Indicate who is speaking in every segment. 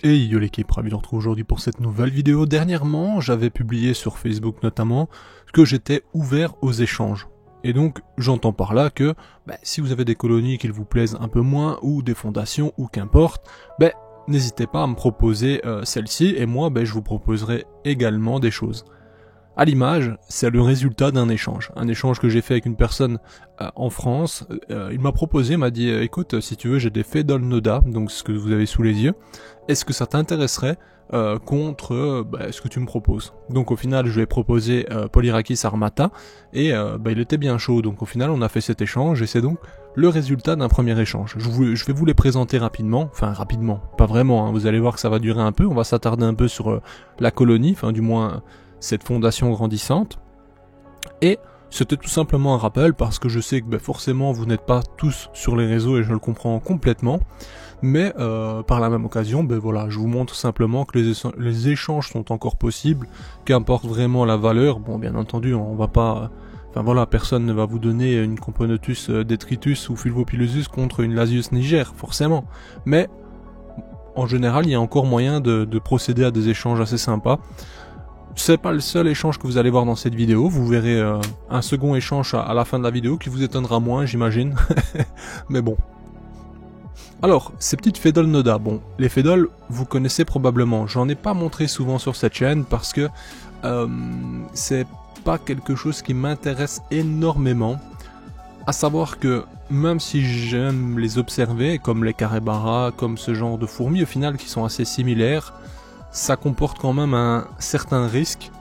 Speaker 1: Et yo l'équipe, ravi de retrouver aujourd'hui pour cette nouvelle vidéo. Dernièrement, j'avais publié sur Facebook notamment que j'étais ouvert aux échanges. Et donc, j'entends par là que si vous avez des colonies qui vous plaisent un peu moins, ou des fondations, ou qu'importe, n'hésitez pas à me proposer celle-ci, et moi, je vous proposerai également des choses. À l'image, c'est le résultat d'un échange. Un échange que j'ai fait avec une personne en France. Il m'a proposé, m'a dit écoute, si tu veux, j'ai des Fedol Noda, donc ce que vous avez sous les yeux. Est-ce que ça t'intéresserait contre ce que tu me proposes? Donc au final, je lui ai proposé Polyrakis Armata et il était bien chaud. Donc au final, on a fait cet échange et c'est donc le résultat d'un premier échange. Je vais vous les présenter rapidement, enfin rapidement, pas vraiment. Vous allez voir que ça va durer un peu. On va s'attarder un peu sur la colonie, enfin du moins cette fondation grandissante. Et c'était tout simplement un rappel parce que je sais que forcément vous n'êtes pas tous sur les réseaux et je le comprends complètement. Mais par la même occasion, je vous montre simplement que les échanges sont encore possibles, qu'importe vraiment la valeur. Bon, bien entendu, on va pas... personne ne va vous donner une Componotus detritus ou Fulvopilosus contre une Lasius niger, forcément. Mais en général, il y a encore moyen de procéder à des échanges assez sympas. C'est pas le seul échange que vous allez voir dans cette vidéo, vous verrez un second échange à la fin de la vidéo qui vous étonnera moins, j'imagine. Mais bon. Alors, ces petites Fedol Noda, les Fedol, vous connaissez probablement. J'en ai pas montré souvent sur cette chaîne parce que c'est pas quelque chose qui m'intéresse énormément. À savoir que même si j'aime les observer, comme les Carébara, comme ce genre de fourmis au final qui sont assez similaires, ça comporte quand même un certain risque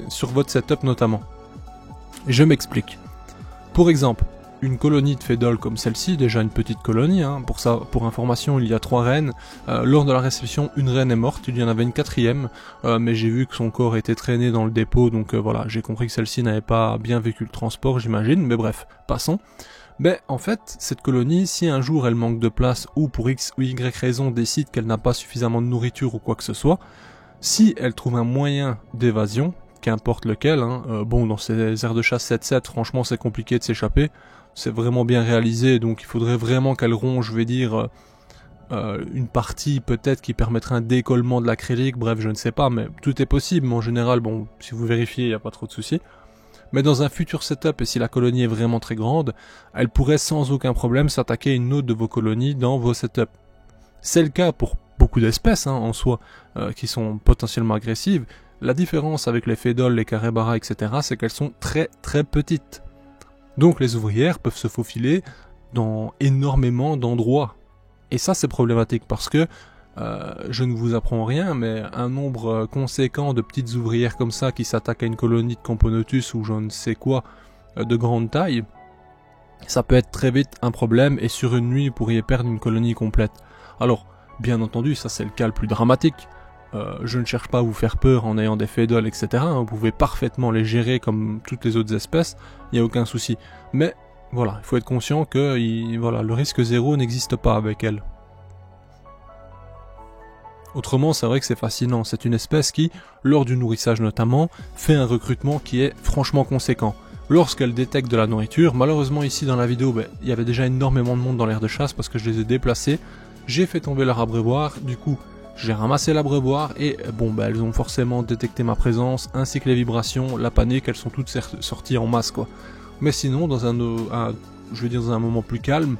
Speaker 1: sur votre setup notamment. Je m'explique. Pour exemple, une colonie de Fedol comme celle-ci, déjà une petite colonie, pour information, il y a 3 reines. Lors de la réception, une reine est morte, il y en avait une 4e, mais j'ai vu que son corps était traîné dans le dépôt, donc j'ai compris que celle-ci n'avait pas bien vécu le transport, j'imagine, mais bref, passons. En fait, cette colonie, si un jour elle manque de place ou pour X ou Y raison décide qu'elle n'a pas suffisamment de nourriture ou quoi que ce soit, si elle trouve un moyen d'évasion, qu'importe lequel, dans ces aires de chasse 7-7, franchement c'est compliqué de s'échapper, c'est vraiment bien réalisé, donc il faudrait vraiment qu'elle ronge, une partie peut-être qui permettrait un décollement de l'acrylique, bref je ne sais pas, mais tout est possible, mais en général, si vous vérifiez, il n'y a pas trop de soucis. Mais dans un futur setup, et si la colonie est vraiment très grande, elle pourrait sans aucun problème s'attaquer à une autre de vos colonies dans vos setups. C'est le cas pour beaucoup d'espèces en soi, qui sont potentiellement agressives. La différence avec les Fedol, les Carébara, etc., c'est qu'elles sont très très petites. Donc les ouvrières peuvent se faufiler dans énormément d'endroits. Et ça c'est problématique parce que je ne vous apprends rien, mais un nombre conséquent de petites ouvrières comme ça qui s'attaquent à une colonie de Componotus ou je ne sais quoi de grande taille, ça peut être très vite un problème et sur une nuit vous pourriez perdre une colonie complète. Alors, bien entendu, ça c'est le cas le plus dramatique. Je ne cherche pas à vous faire peur en ayant des Fedol, etc. Vous pouvez parfaitement les gérer comme toutes les autres espèces, il n'y a aucun souci. Mais voilà, il faut être conscient que le risque zéro n'existe pas avec elles. Autrement, c'est vrai que c'est fascinant, c'est une espèce qui, lors du nourrissage notamment, fait un recrutement qui est franchement conséquent. Lorsqu'elle détecte de la nourriture, malheureusement ici dans la vidéo, il y avait déjà énormément de monde dans l'aire de chasse parce que je les ai déplacés, j'ai fait tomber leur abreuvoir, du coup j'ai ramassé l'abreuvoir et elles ont forcément détecté ma présence, ainsi que les vibrations, la panique, elles sont toutes sorties en masse quoi. Mais sinon, dans un moment plus calme,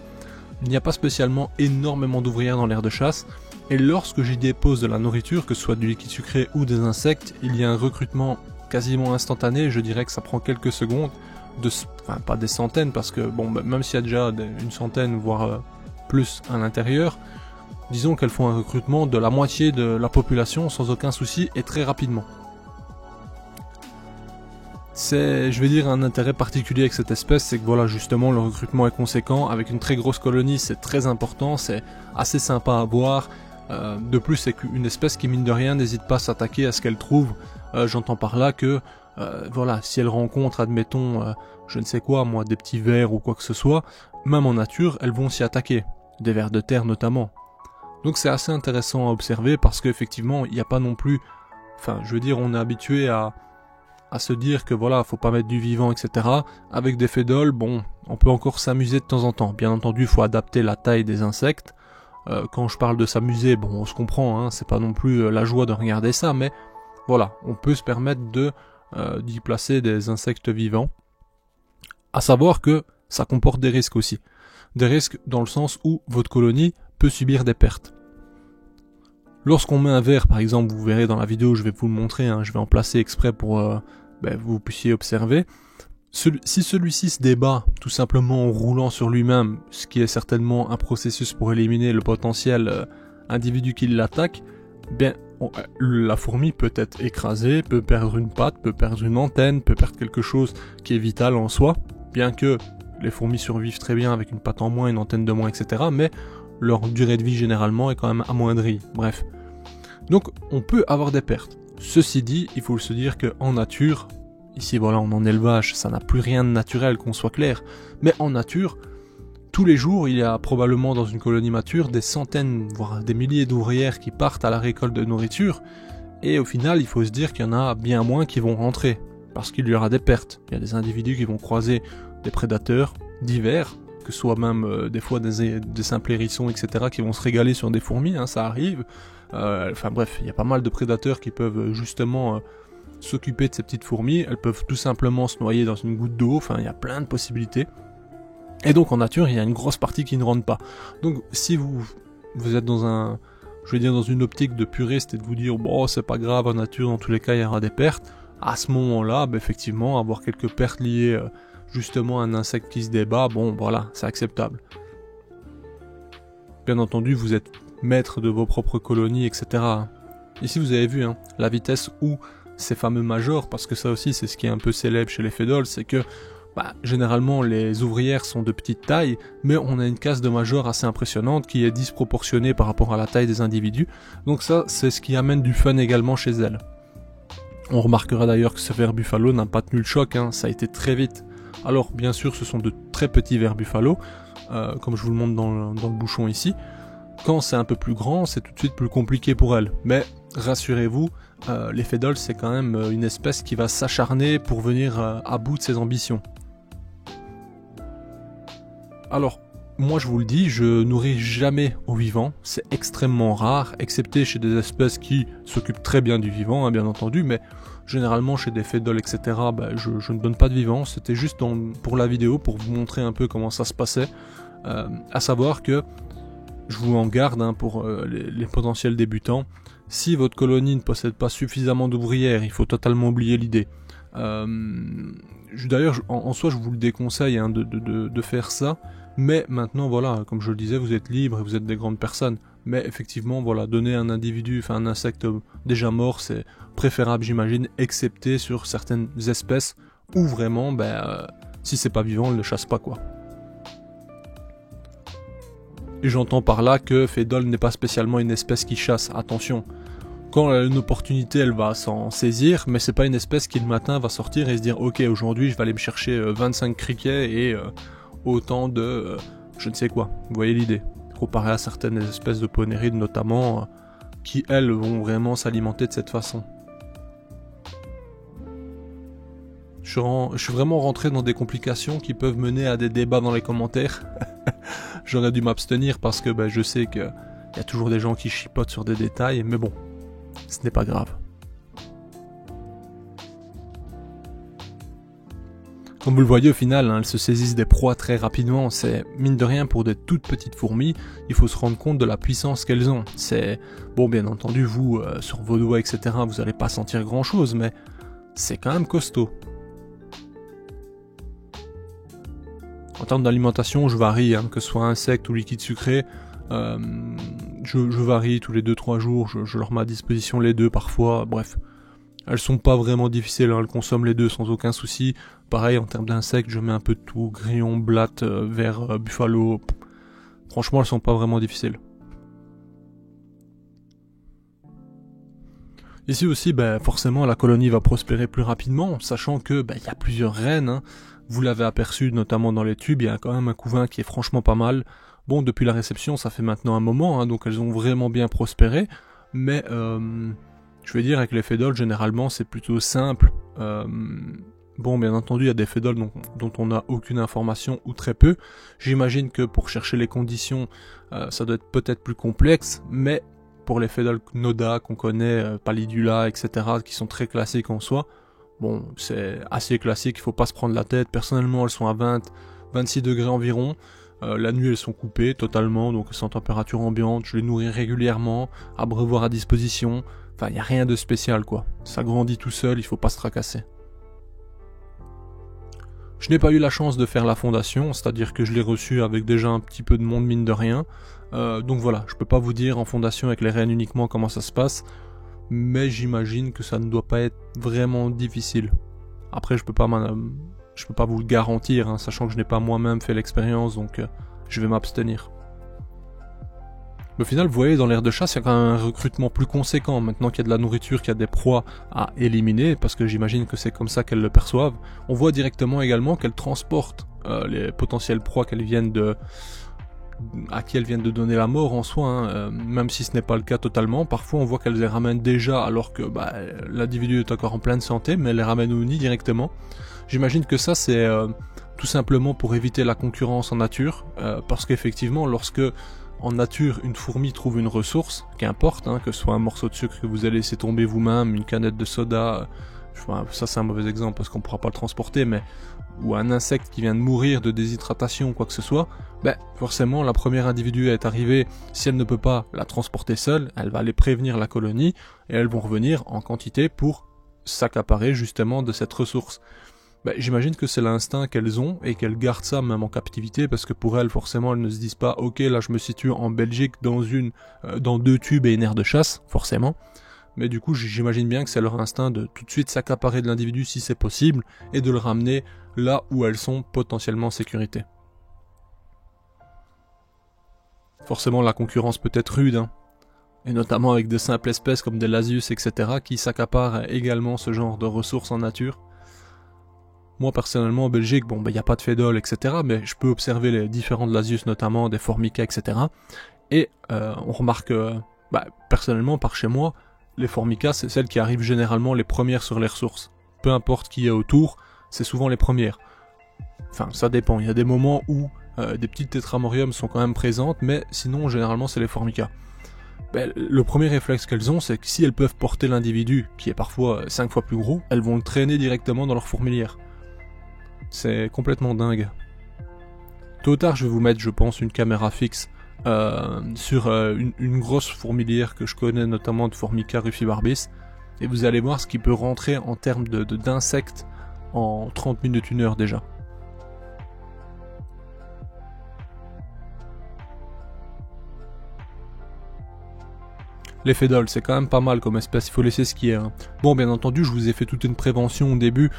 Speaker 1: il n'y a pas spécialement énormément d'ouvrières dans l'aire de chasse, et lorsque j'y dépose de la nourriture, que ce soit du liquide sucré ou des insectes, il y a un recrutement quasiment instantané, je dirais que ça prend quelques secondes, pas des centaines, parce que même s'il y a déjà une centaine, voire plus à l'intérieur, disons qu'elles font un recrutement de la moitié de la population sans aucun souci et très rapidement. C'est, un intérêt particulier avec cette espèce, c'est que justement le recrutement est conséquent, avec une très grosse colonie c'est très important, c'est assez sympa à voir. De plus, c'est qu'une espèce qui mine de rien n'hésite pas à s'attaquer à ce qu'elle trouve. J'entends par là que si elle rencontre, admettons, je ne sais quoi, des petits vers ou quoi que ce soit, même en nature, elles vont s'y attaquer, des vers de terre notamment. Donc c'est assez intéressant à observer parce qu'effectivement, il n'y a pas non plus, on est habitué à se dire que faut pas mettre du vivant, etc. Avec des Fedol, on peut encore s'amuser de temps en temps. Bien entendu, il faut adapter la taille des insectes. Quand je parle de s'amuser, bon, on se comprend, hein, c'est pas non plus la joie de regarder ça, mais voilà, on peut se permettre d'y placer des insectes vivants. À savoir que ça comporte des risques aussi. Des risques dans le sens où votre colonie peut subir des pertes. Lorsqu'on met un verre, par exemple, vous verrez dans la vidéo, je vais vous le montrer, hein, je vais en placer exprès pour vous puissiez observer. Si celui-ci se débat tout simplement en roulant sur lui-même, ce qui est certainement un processus pour éliminer le potentiel individu qui l'attaque, la fourmi peut être écrasée, peut perdre une patte, peut perdre une antenne, peut perdre quelque chose qui est vital en soi, bien que les fourmis survivent très bien avec une patte en moins, une antenne de moins, etc. Mais leur durée de vie généralement est quand même amoindrie. Bref. Donc on peut avoir des pertes. Ceci dit, il faut se dire qu'en nature, ici voilà, on en élevage, ça n'a plus rien de naturel, qu'on soit clair, mais en nature, tous les jours, il y a probablement dans une colonie mature des centaines, voire des milliers d'ouvrières qui partent à la récolte de nourriture, et au final, il faut se dire qu'il y en a bien moins qui vont rentrer, parce qu'il y aura des pertes. Il y a des individus qui vont croiser des prédateurs divers, que ce soit même des fois des simples hérissons, etc., qui vont se régaler sur des fourmis, hein, ça arrive. Enfin bref, il y a pas mal de prédateurs qui peuvent justement s'occuper de ces petites fourmis. Elles peuvent tout simplement se noyer dans une goutte d'eau, enfin il y a plein de possibilités. Et donc en nature, il y a une grosse partie qui ne rentre pas. Donc si vous êtes dans dans une optique de puriste et de vous dire bon c'est pas grave, en nature dans tous les cas il y aura des pertes, à ce moment-là, effectivement, avoir quelques pertes liées justement à un insecte qui se débat, bon voilà, c'est acceptable. Bien entendu, vous êtes maître de vos propres colonies, etc. Ici vous avez vu la vitesse où ces fameux majors, parce que ça aussi c'est ce qui est un peu célèbre chez les fédoles, c'est que généralement les ouvrières sont de petite taille, mais on a une casse de major assez impressionnante qui est disproportionnée par rapport à la taille des individus, donc ça c'est ce qui amène du fun également chez elles. On remarquera d'ailleurs que ce ver buffalo n'a pas tenu le choc, ça a été très vite. Alors bien sûr ce sont de très petits vers buffalo, comme je vous le montre dans le bouchon ici. Quand c'est un peu plus grand, c'est tout de suite plus compliqué pour elles. Mais rassurez-vous, les fédoles c'est quand même une espèce qui va s'acharner pour venir à bout de ses ambitions. Alors, moi je vous le dis, je nourris jamais au vivant, c'est extrêmement rare, excepté chez des espèces qui s'occupent très bien du vivant, bien entendu, mais généralement chez des fédoles, etc., je ne donne pas de vivant, c'était juste pour la vidéo, pour vous montrer un peu comment ça se passait, à savoir que je vous en garde pour les potentiels débutants. Si votre colonie ne possède pas suffisamment d'ouvrières, il faut totalement oublier l'idée. D'ailleurs, en soi, je vous le déconseille de faire ça. Mais maintenant, voilà, comme je le disais, vous êtes libre et vous êtes des grandes personnes. Mais effectivement, voilà, donner un individu, un insecte déjà mort, c'est préférable, j'imagine, excepté sur certaines espèces où vraiment, si c'est pas vivant, on ne le chasse pas, quoi. Et j'entends par là que fédole n'est pas spécialement une espèce qui chasse, attention. Quand elle a une opportunité, elle va s'en saisir, mais c'est pas une espèce qui le matin va sortir et se dire ok, aujourd'hui je vais aller me chercher 25 criquets et autant de je ne sais quoi. Vous voyez l'idée. Comparé à certaines espèces de ponérides notamment, qui elles vont vraiment s'alimenter de cette façon. Je suis vraiment rentré dans des complications qui peuvent mener à des débats dans les commentaires. J'aurais dû m'abstenir parce que je sais qu'il y a toujours des gens qui chipotent sur des détails, mais bon, ce n'est pas grave. Comme vous le voyez au final, elles se saisissent des proies très rapidement, c'est mine de rien pour des toutes petites fourmis, il faut se rendre compte de la puissance qu'elles ont. C'est, bon bien entendu vous, sur vos doigts etc, vous n'allez pas sentir grand chose, mais c'est quand même costaud. En termes d'alimentation, je varie, que ce soit insectes ou liquide sucré, je varie tous les 2-3 jours, je leur mets à disposition les deux parfois, bref. Elles sont pas vraiment difficiles, elles consomment les deux sans aucun souci. Pareil, en termes d'insectes, je mets un peu de tout, grillon, blatte, ver, buffalo. Franchement, elles sont pas vraiment difficiles. Ici aussi, forcément, la colonie va prospérer plus rapidement, sachant que il y a plusieurs reines. Vous l'avez aperçu, notamment dans les tubes, il y a quand même un couvain qui est franchement pas mal. Bon, depuis la réception, ça fait maintenant un moment, donc elles ont vraiment bien prospéré. Mais, je vais dire, avec les fédoles, généralement, c'est plutôt simple. Bon, bien entendu, il y a des fédoles dont on n'a aucune information ou très peu. J'imagine que pour chercher les conditions, ça doit être peut-être plus complexe, mais pour les fédoles Noda qu'on connaît, Palidula, etc., qui sont très classiques en soi, bon, c'est assez classique, il faut pas se prendre la tête. Personnellement, elles sont à 26 degrés environ. La nuit, elles sont coupées totalement, donc sans température ambiante. Je les nourris régulièrement, abreuvoir à disposition. Enfin, il n'y a rien de spécial, quoi. Ça grandit tout seul, il faut pas se tracasser. Je n'ai pas eu la chance de faire la fondation, c'est-à-dire que je l'ai reçu avec déjà un petit peu de monde, mine de rien. Donc voilà, je peux pas vous dire en fondation avec les reines uniquement comment ça se passe, mais j'imagine que ça ne doit pas être vraiment difficile. Après, je peux pas vous le garantir, hein, sachant que je n'ai pas moi-même fait l'expérience, donc je vais m'abstenir. Mais au final, vous voyez, dans l'aire de chasse, il y a quand même un recrutement plus conséquent. Maintenant qu'il y a de la nourriture, qu'il y a des proies à éliminer, parce que j'imagine que c'est comme ça qu'elles le perçoivent, on voit directement également qu'elles transportent les potentielles proies à qui elles viennent de donner la mort en soi, hein, même si ce n'est pas le cas totalement. Parfois, on voit qu'elles les ramènent déjà alors que l'individu est encore en pleine santé, mais elles les ramènent au nid directement. J'imagine que ça, c'est tout simplement pour éviter la concurrence en nature, parce qu'effectivement, lorsque en nature, une fourmi trouve une ressource, qu'importe, hein, que ce soit un morceau de sucre que vous allez laisser tomber vous-même, une canette de soda, ça c'est un mauvais exemple parce qu'on ne pourra pas le transporter, mais ou un insecte qui vient de mourir de déshydratation ou quoi que ce soit, forcément la première individu est arrivée, si elle ne peut pas la transporter seule, elle va aller prévenir la colonie et elles vont revenir en quantité pour s'accaparer justement de cette ressource. J'imagine que c'est l'instinct qu'elles ont et qu'elles gardent ça même en captivité parce que pour elles forcément elles ne se disent pas ok là je me situe en Belgique dans 2 tubes et une aire de chasse forcément, mais du coup j'imagine bien que c'est leur instinct de tout de suite s'accaparer de l'individu si c'est possible et de le ramener là où elles sont potentiellement en sécurité. Forcément la concurrence peut être rude, hein, et notamment avec de simples espèces comme des lasius etc qui s'accaparent également ce genre de ressources en nature. Moi personnellement en Belgique, il n'y a pas de fédole, etc. Mais je peux observer les différents lasius notamment, des formica, etc. Et on remarque, personnellement par chez moi, les formicas c'est celles qui arrivent généralement les premières sur les ressources. Peu importe qui est autour, c'est souvent les premières. Enfin ça dépend, il y a des moments où des petites tétramoriums sont quand même présentes, mais sinon généralement c'est les formicas. Le premier réflexe qu'elles ont, c'est que si elles peuvent porter l'individu, qui est parfois 5 fois plus gros, elles vont le traîner directement dans leur fourmilière. C'est complètement dingue. Tôt ou tard, je vais vous mettre, je pense, une caméra fixe sur une grosse fourmilière que je connais, notamment de Formica rufibarbis, et vous allez voir ce qui peut rentrer en termes d'insectes en 30 minutes, 1 heure déjà. Les fédoles, c'est quand même pas mal comme espèce, il faut laisser ce qui est. Hein. Bon, bien entendu, je vous ai fait toute une prévention au début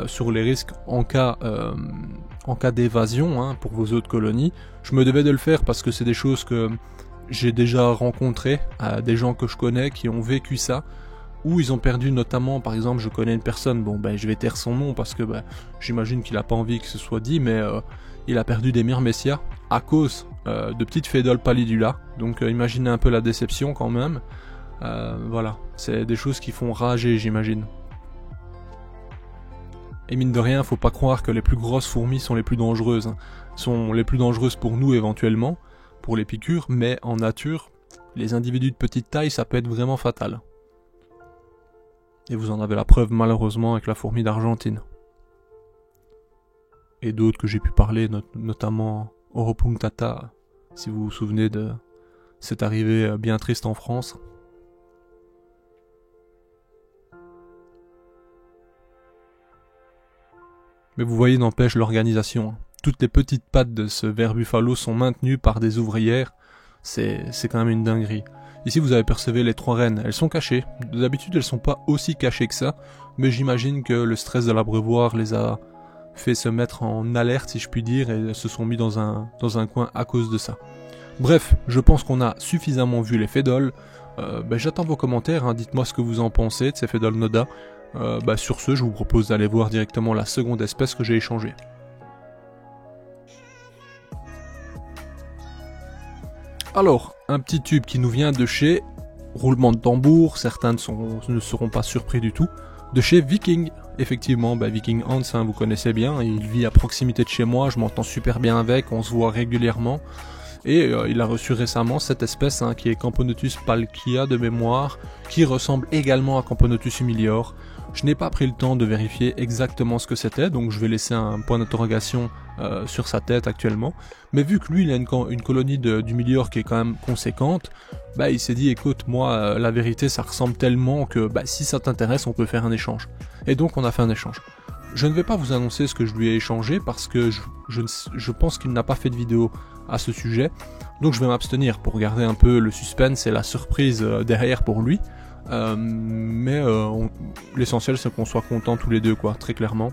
Speaker 1: sur les risques en cas d'évasion, hein, pour vos autres colonies. Je me devais de le faire parce que c'est des choses que j'ai déjà rencontrées, des gens que je connais qui ont vécu ça, où ils ont perdu notamment, par exemple, je connais une personne, je vais taire son nom parce que j'imagine qu'il a pas envie que ce soit dit, mais il a perdu des myrmecias à cause de petites fédoles Palidula, donc imaginez un peu la déception quand même. Voilà, c'est des choses qui font rager, j'imagine. Et mine de rien, faut pas croire que les plus grosses fourmis sont les plus dangereuses. Hein. Sont les plus dangereuses pour nous éventuellement, pour les piqûres, mais en nature, les individus de petite taille, ça peut être vraiment fatal. Et vous en avez la preuve malheureusement avec la fourmi d'Argentine. Et d'autres que j'ai pu parler, notamment Oropunctata, si vous vous souvenez de cette arrivée bien triste en France. Mais vous voyez, n'empêche l'organisation. Toutes les petites pattes de ce ver buffalo sont maintenues par des ouvrières. C'est quand même une dinguerie. Ici vous avez percevé les 3 reines, elles sont cachées. D'habitude elles sont pas aussi cachées que ça, mais j'imagine que le stress de l'abreuvoir les a fait se mettre en alerte si je puis dire, et elles se sont mis dans un coin à cause de ça. Bref, je pense qu'on a suffisamment vu les fédoles. J'attends vos commentaires, hein, dites-moi ce que vous en pensez de ces fédoles Noda. Sur ce, je vous propose d'aller voir directement la seconde espèce que j'ai échangée. Alors, un petit tube qui nous vient de chez roulement de tambour, certains ne seront pas surpris du tout. de chez Viking. Effectivement, Viking Hans, hein, vous connaissez bien, il vit à proximité de chez moi, je m'entends super bien avec, on se voit régulièrement. Et il a reçu récemment cette espèce hein, qui est Camponotus palkia de mémoire, qui ressemble également à Camponotus humilior. Je n'ai pas pris le temps de vérifier exactement ce que c'était, donc je vais laisser un point d'interrogation sur sa tête actuellement. Mais vu que lui il a une colonie d'humilior qui est quand même conséquente, il s'est dit écoute moi la vérité ça ressemble tellement que si ça t'intéresse on peut faire un échange. Et donc on a fait un échange. Je ne vais pas vous annoncer ce que je lui ai échangé parce que je pense qu'il n'a pas fait de vidéo à ce sujet. Donc je vais m'abstenir pour garder un peu le suspense et la surprise derrière pour lui. L'essentiel c'est qu'on soit contents tous les deux quoi, très clairement.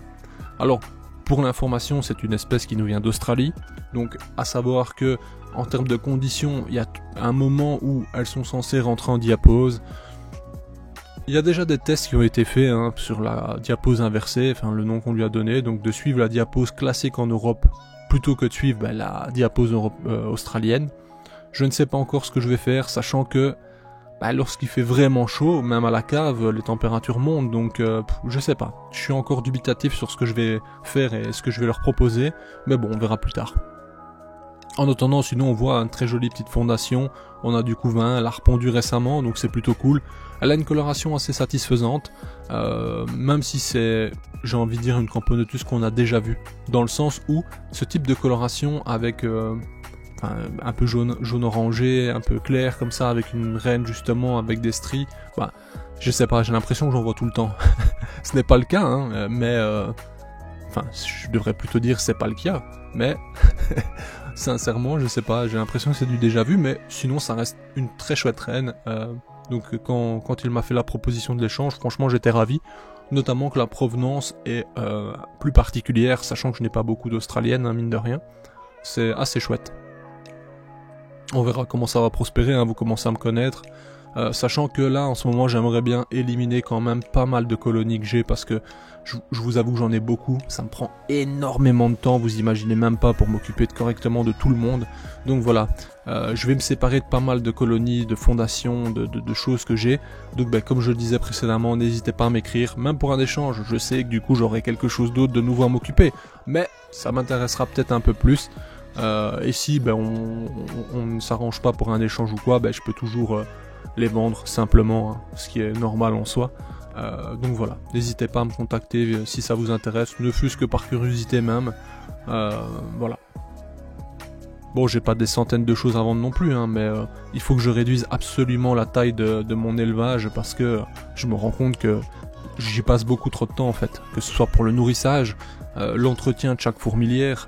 Speaker 1: Alors pour l'information c'est une espèce qui nous vient d'Australie. Donc à savoir que en termes de conditions il y a un moment où elles sont censées rentrer en diapause. Il y a déjà des tests qui ont été faits hein, sur la diapose inversée, enfin le nom qu'on lui a donné, donc de suivre la diapose classique en Europe plutôt que de suivre la diapose australienne. Je ne sais pas encore ce que je vais faire, sachant que lorsqu'il fait vraiment chaud, même à la cave, les températures montent, donc je sais pas. Je suis encore dubitatif sur ce que je vais faire et ce que je vais leur proposer, mais bon, on verra plus tard. En attendant, sinon on voit une très jolie petite fondation, on a du couvain, elle a repondu récemment, donc c'est plutôt cool. Elle a une coloration assez satisfaisante, même si c'est, j'ai envie de dire, une Camponotus qu'on a déjà vue, dans le sens où ce type de coloration avec un peu jaune orangé, un peu clair comme ça, avec une reine justement, avec des stries, je sais pas, j'ai l'impression que j'en vois tout le temps. Ce n'est pas le cas, hein, mais je devrais plutôt dire c'est pas le cas, mais sincèrement, je sais pas, j'ai l'impression que c'est du déjà vu, mais sinon ça reste une très chouette reine. Donc quand il m'a fait la proposition de l'échange, franchement j'étais ravi, notamment que la provenance est plus particulière, sachant que je n'ai pas beaucoup d'australiennes, hein, mine de rien. C'est assez chouette. On verra comment ça va prospérer, hein, vous commencez à me connaître. Sachant que là en ce moment j'aimerais bien éliminer quand même pas mal de colonies que j'ai parce que je vous avoue que j'en ai beaucoup, ça me prend énormément de temps, vous imaginez même pas pour m'occuper correctement de tout le monde. Donc voilà, je vais me séparer de pas mal de colonies, de fondations, de choses que j'ai. Donc comme je le disais précédemment, n'hésitez pas à m'écrire, même pour un échange, je sais que du coup j'aurai quelque chose d'autre de nouveau à m'occuper, mais ça m'intéressera peut-être un peu plus. Et si on ne s'arrange pas pour un échange ou quoi, je peux toujours les vendre simplement, hein, ce qui est normal en soi. Donc voilà, n'hésitez pas à me contacter si ça vous intéresse, ne fût-ce que par curiosité même. Voilà. Bon, j'ai pas des centaines de choses à vendre non plus, hein, mais il faut que je réduise absolument la taille de mon élevage parce que je me rends compte que j'y passe beaucoup trop de temps en fait, que ce soit pour le nourrissage, l'entretien de chaque fourmilière,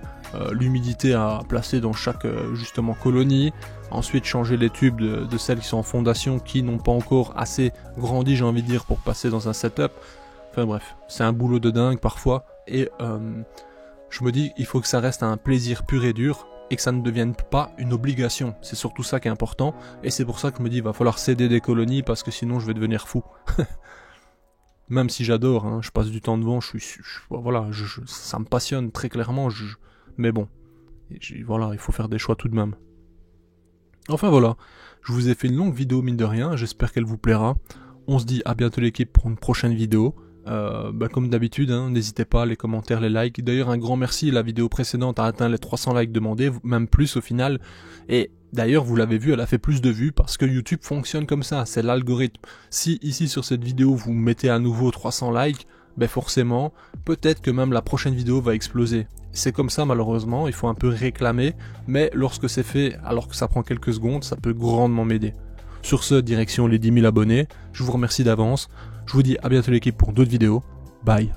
Speaker 1: l'humidité à placer dans chaque justement colonie, ensuite changer les tubes de celles qui sont en fondation qui n'ont pas encore assez grandi, j'ai envie de dire, pour passer dans un setup. Enfin bref, c'est un boulot de dingue parfois et je me dis il faut que ça reste un plaisir pur et dur et que ça ne devienne pas une obligation. C'est surtout ça qui est important et c'est pour ça que je me dis il va falloir céder des colonies parce que sinon je vais devenir fou. Même si j'adore, hein, je passe du temps devant, voilà, ça me passionne très clairement, mais bon, voilà, il faut faire des choix tout de même. Enfin voilà, je vous ai fait une longue vidéo mine de rien, j'espère qu'elle vous plaira. On se dit à bientôt l'équipe pour une prochaine vidéo. Comme d'habitude, hein, n'hésitez pas, les commentaires, les likes. D'ailleurs un grand merci, la vidéo précédente a atteint les 300 likes demandés, même plus au final. Et d'ailleurs vous l'avez vu, elle a fait plus de vues parce que YouTube fonctionne comme ça, c'est l'algorithme. Si ici sur cette vidéo vous mettez à nouveau 300 likes, forcément, peut-être que même la prochaine vidéo va exploser. C'est comme ça malheureusement, il faut un peu réclamer, mais lorsque c'est fait, alors que ça prend quelques secondes, ça peut grandement m'aider. Sur ce, direction les 10 000 abonnés, je vous remercie d'avance, je vous dis à bientôt l'équipe pour d'autres vidéos, bye.